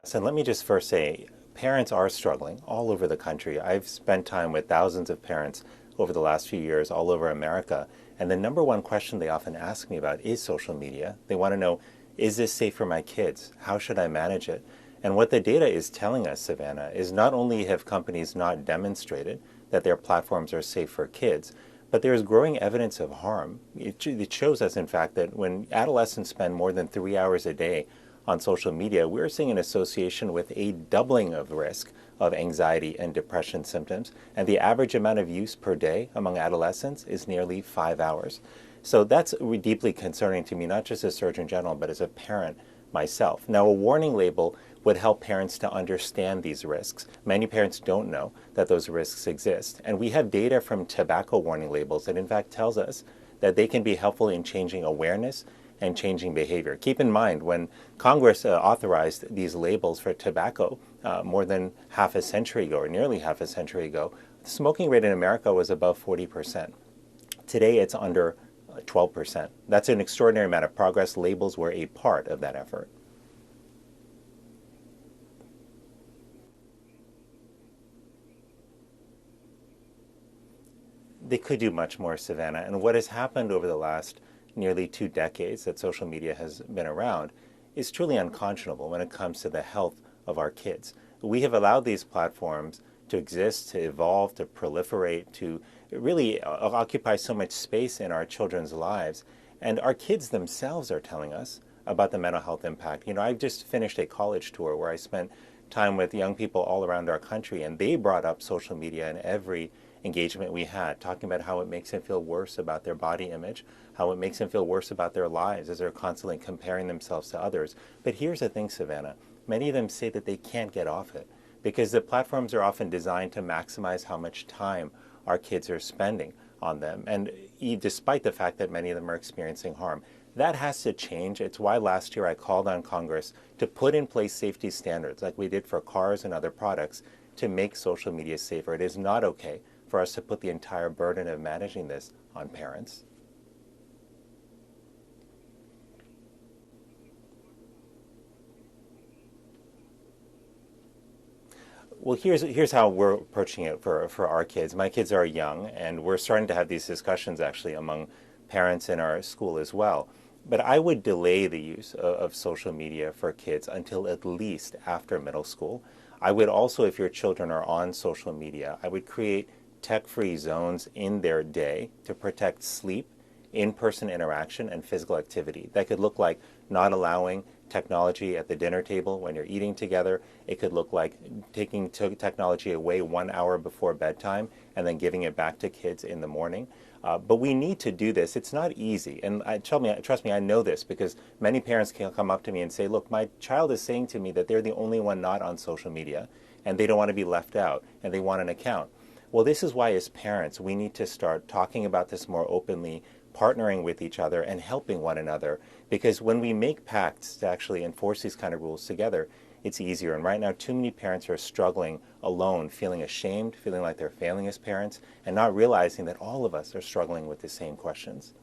So let me just first say, parents are struggling all over the country. I've spent time with thousands of parents over the last few years all over America. And the number one question they often ask me about is social media. They want to know, is this safe for my kids? How should I manage it? And what the data is telling us, Savannah, is not only have companies not demonstrated that their platforms are safe for kids, but there is growing evidence of harm. It shows us, in fact, that when adolescents spend more than 3 hours a day on social media, we're seeing an association with a doubling of risk of anxiety and depression symptoms. And the average amount of use per day among adolescents is nearly 5 hours. So that's deeply concerning to me, not just as Surgeon General, but as a parent myself. Now, a warning label would help parents to understand these risks. Many parents don't know that those risks exist. And we have data from tobacco warning labels that in fact tells us that they can be helpful in changing awareness and changing behavior. Keep in mind, when Congress authorized these labels for tobacco more than half a century ago, or nearly half a century ago, the smoking rate in America was above 40%. Today, it's under 12%. That's an extraordinary amount of progress. Labels were a part of that effort. They could do much more, Savannah. And what has happened over the last nearly 2 decades that social media has been around is truly unconscionable when it comes to the health of our kids. We have allowed these platforms to exist, to evolve, to proliferate, to really occupy so much space in our children's lives. And our kids themselves are telling us about the mental health impact. You know, I've just finished a college tour where I spent time with young people all around our country, and they brought up social media in every engagement we had, talking about how it makes them feel worse about their body image, how it makes them feel worse about their lives as they're constantly comparing themselves to others. But here's the thing, Savannah, many of them say that they can't get off it because the platforms are often designed to maximize how much time our kids are spending on them. And despite the fact that many of them are experiencing harm, that has to change. It's why last year I called on Congress to put in place safety standards like we did for cars and other products to make social media safer. It is not okay for us to put the entire burden of managing this on parents. Well, here's how we're approaching it for our kids. My kids are young, and we're starting to have these discussions actually among parents in our school as well. But I would delay the use of social media for kids until at least after middle school. I would also, if your children are on social media, I would create tech-free zones in their day to protect sleep, in-person interaction, and physical activity. That could look like not allowing technology at the dinner table when you're eating together. It could look like taking technology away 1 hour before bedtime and then giving it back to kids in the morning. But we need to do this. It's not easy. And trust me, I know this because many parents can come up to me and say, look, my child is saying to me that they're the only one not on social media and they don't want to be left out and they want an account. Well, this is why as parents, we need to start talking about this more openly, partnering with each other and helping one another. Because when we make pacts to actually enforce these kind of rules together, it's easier. And right now, too many parents are struggling alone, feeling ashamed, feeling like they're failing as parents, and not realizing that all of us are struggling with the same questions.